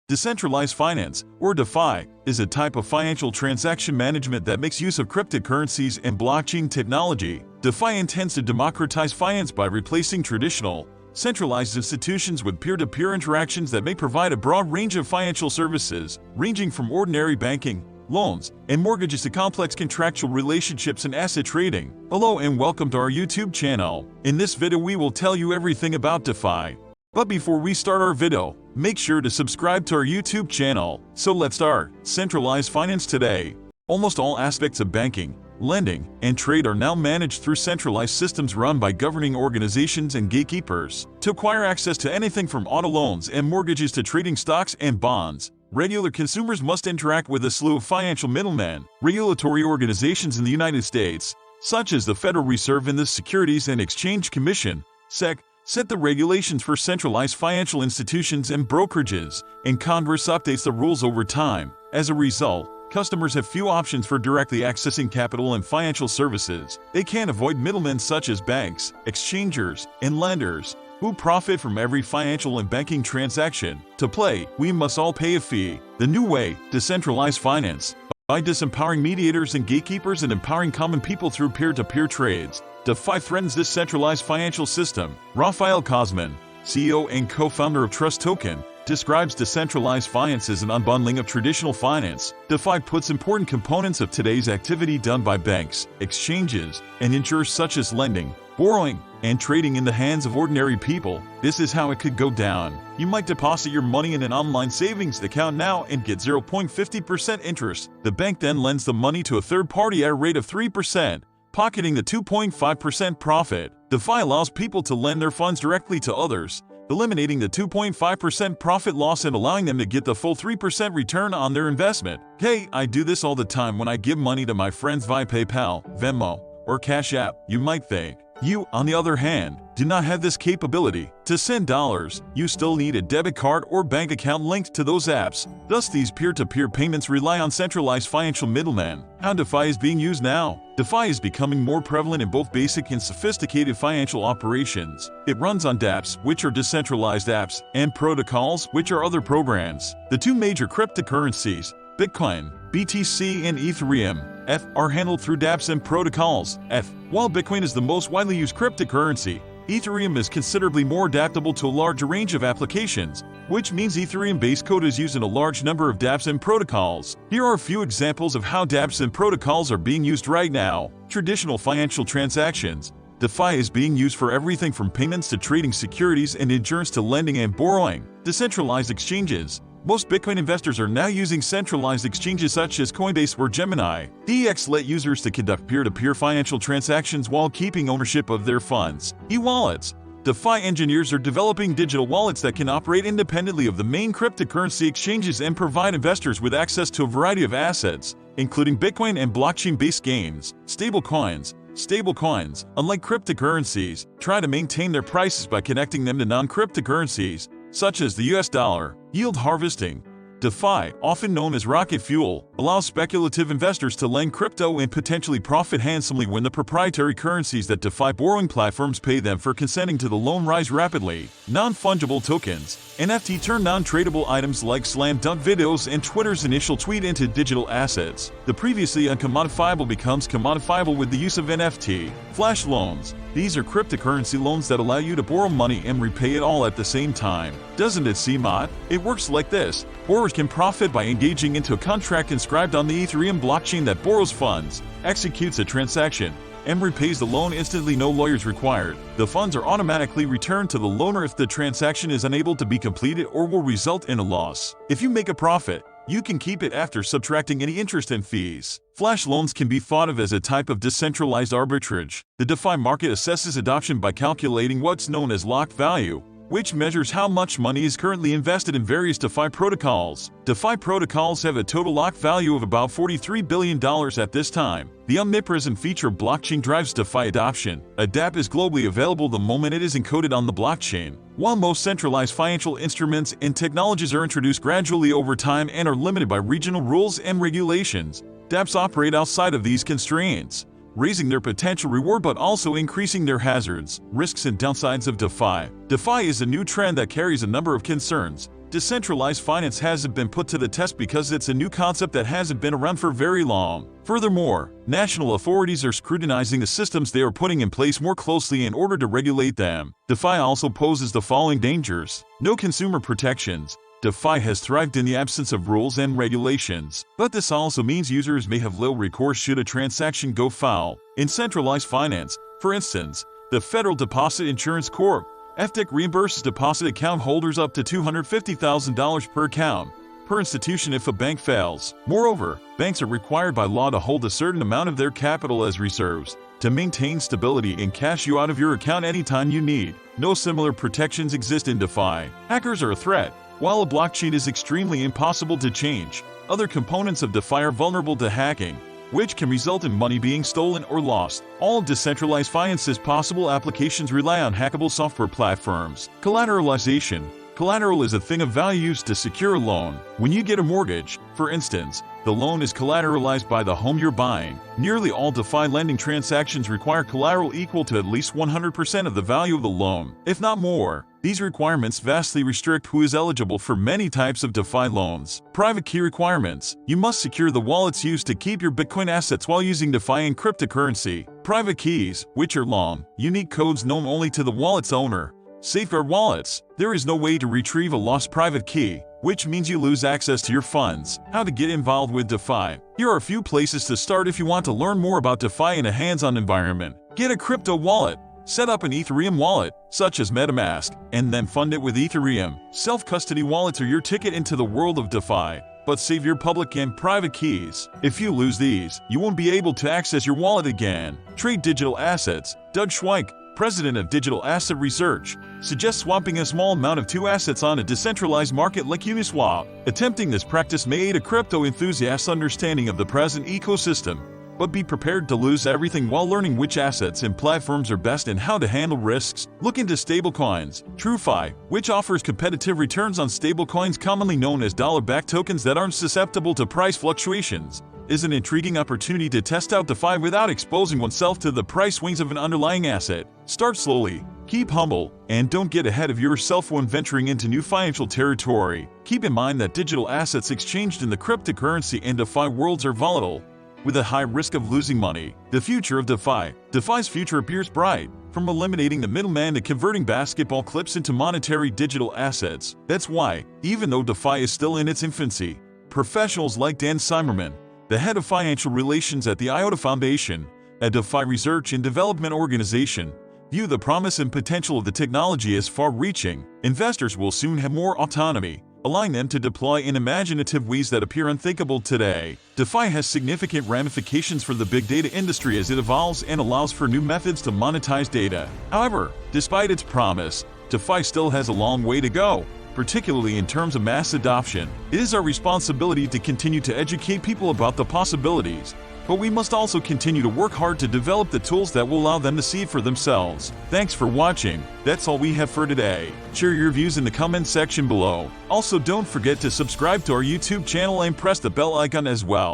Decentralized finance, or DeFi, is a type of financial transaction management that makes use of cryptocurrencies and blockchain technology. DeFi intends to democratize finance by replacing traditional, centralized institutions with peer-to-peer interactions that may provide a broad range of financial services, ranging from ordinary banking, loans, and mortgages to complex contractual relationships and asset trading. Hello and welcome to our YouTube channel. In this video we will tell you everything about DeFi. But before we start our video, make sure to subscribe to our YouTube channel. So let's start. Centralized finance today. Almost all aspects of banking, lending, and trade are now managed through centralized systems run by governing organizations and gatekeepers. To acquire access to anything from auto loans and mortgages to trading stocks and bonds, regular consumers must interact with a slew of financial middlemen. Regulatory organizations in the United States, such as the Federal Reserve and the Securities and Exchange Commission, SEC, set the regulations for centralized financial institutions and brokerages, and Congress updates the rules over time. As a result, customers have few options for directly accessing capital and financial services. They can't avoid middlemen such as banks, exchangers, and lenders, who profit from every financial and banking transaction. To play, we must all pay a fee. The new way, decentralized finance. By disempowering mediators and gatekeepers and empowering common people through peer-to-peer trades, DeFi threatens this centralized financial system. Raphael Cosman, CEO and co-founder of Trust Token, describes decentralized finance as an unbundling of traditional finance. DeFi puts important components of today's activity done by banks, exchanges, and insurers such as lending, borrowing, and trading in the hands of ordinary people. This is how it could go down. You might deposit your money in an online savings account now and get 0.50% interest. The bank then lends the money to a third party at a rate of 3%, pocketing the 2.5% profit. DeFi allows people to lend their funds directly to others, eliminating the 2.5% profit loss and allowing them to get the full 3% return on their investment. Hey, I do this all the time when I give money to my friends via PayPal, Venmo, or Cash App. You might think, you, on the other hand, do not have this capability. To send dollars, you still need a debit card or bank account linked to those apps. Thus, these peer-to-peer payments rely on centralized financial middlemen. How DeFi is being used now? DeFi is becoming more prevalent in both basic and sophisticated financial operations. It runs on dApps, which are decentralized apps, and protocols, which are other programs. The two major cryptocurrencies, Bitcoin, BTC, and Ethereum, ETH, are handled through dApps and protocols, ETH. While Bitcoin is the most widely used cryptocurrency, Ethereum is considerably more adaptable to a larger range of applications, which means Ethereum-based code is used in a large number of dApps and protocols. Here are a few examples of how dApps and protocols are being used right now. Traditional financial transactions. DeFi is being used for everything from payments to trading securities and insurance to lending and borrowing. Decentralized exchanges. Most Bitcoin investors are now using centralized exchanges such as Coinbase or Gemini. DEX let users to conduct peer-to-peer financial transactions while keeping ownership of their funds. E-wallets. DeFi engineers are developing digital wallets that can operate independently of the main cryptocurrency exchanges and provide investors with access to a variety of assets, including Bitcoin and blockchain-based gains. Stablecoins. Stablecoins, unlike cryptocurrencies, try to maintain their prices by connecting them to non-cryptocurrencies, such as the US dollar. Yield harvesting. DeFi, often known as rocket fuel, allows speculative investors to lend crypto and potentially profit handsomely when the proprietary currencies that DeFi borrowing platforms pay them for consenting to the loan rise rapidly. Non-fungible tokens. NFT turn non-tradable items like slam dunk videos and Twitter's initial tweet into digital assets. The previously uncommodifiable becomes commodifiable with the use of NFT. Flash loans. These are cryptocurrency loans that allow you to borrow money and repay it all at the same time. Doesn't it seem odd? It works like this. Borrowers can profit by engaging into a contract inscribed on the Ethereum blockchain that borrows funds, executes a transaction, and repays the loan instantly, no lawyers required. The funds are automatically returned to the loaner if the transaction is unable to be completed or will result in a loss. If you make a profit, you can keep it after subtracting any interest and fees. Flash loans can be thought of as a type of decentralized arbitrage. The DeFi market assesses adoption by calculating what's known as locked value, which measures how much money is currently invested in various DeFi protocols. DeFi protocols have a total locked value of about $43 billion at this time. The omnipresent feature of blockchain drives DeFi adoption. A dApp is globally available the moment it is encoded on the blockchain. While most centralized financial instruments and technologies are introduced gradually over time and are limited by regional rules and regulations, dApps operate outside of these constraints, raising their potential reward but also increasing their hazards, risks, and downsides of DeFi. DeFi is a new trend that carries a number of concerns. decentralized finance hasn't been put to the test because it's a new concept that hasn't been around for very long. Furthermore, national authorities are scrutinizing the systems they are putting in place more closely in order to regulate them. DeFi also poses the following dangers. No consumer protections. DeFi has thrived in the absence of rules and regulations, but this also means users may have little recourse should a transaction go foul. In centralized finance, for instance, the Federal Deposit Insurance Corp. FDIC reimburses deposit account holders up to $250,000 per account per institution if a bank fails. Moreover, banks are required by law to hold a certain amount of their capital as reserves to maintain stability and cash you out of your account anytime you need. No similar protections exist in DeFi. Hackers are a threat. While a blockchain is extremely impossible to change, other components of DeFi are vulnerable to hacking, which can result in money being stolen or lost. All decentralized finance's possible applications rely on hackable software platforms. Collateralization. Collateral is a thing of value used to secure a loan. When you get a mortgage, for instance, the loan is collateralized by the home you're buying. Nearly all DeFi lending transactions require collateral equal to at least 100% of the value of the loan, if not more. These requirements vastly restrict who is eligible for many types of DeFi loans. Private key requirements. You must secure the wallets used to keep your Bitcoin assets while using DeFi and cryptocurrency. Private keys, which are long, unique codes known only to the wallet's owner. Safeguard wallets. There is no way to retrieve a lost private key, which means you lose access to your funds. How to get involved with DeFi. Here are a few places to start if you want to learn more about DeFi in a hands-on environment. Get a crypto wallet. Set up an Ethereum wallet, such as MetaMask, and then fund it with Ethereum. Self-custody wallets are your ticket into the world of DeFi, but save your public and private keys. If you lose these, you won't be able to access your wallet again. Trade digital assets. Doug Schweik, president of Digital Asset Research, suggests swapping a small amount of two assets on a decentralized market like Uniswap. Attempting this practice may aid a crypto enthusiast's understanding of the present ecosystem, but be prepared to lose everything while learning which assets and platforms are best and how to handle risks. Look into stablecoins. TrueFi, which offers competitive returns on stablecoins commonly known as dollar-backed tokens that aren't susceptible to price fluctuations, is an intriguing opportunity to test out DeFi without exposing oneself to the price swings of an underlying asset. Start slowly, keep humble, and don't get ahead of yourself when venturing into new financial territory. Keep in mind that digital assets exchanged in the cryptocurrency and DeFi worlds are volatile, with a high risk of losing money. The future of DeFi. DeFi's future appears bright. From eliminating the middleman to converting basketball clips into monetary digital assets. That's why, even though DeFi is still in its infancy, professionals like Dan Simmerman, the head of financial relations at the IOTA Foundation, a DeFi research and development organization, view the promise and potential of the technology as far-reaching. Investors will soon have more autonomy, allowing them to deploy in imaginative ways that appear unthinkable today. DeFi has significant ramifications for the big data industry as it evolves and allows for new methods to monetize data. However, despite its promise, DeFi still has a long way to go, particularly in terms of mass adoption. It is our responsibility to continue to educate people about the possibilities, but we must also continue to work hard to develop the tools that will allow them to see it for themselves. Thanks for watching. That's all we have for today. Share your views in the comment section below. Also, don't forget to subscribe to our YouTube channel and press the bell icon as well.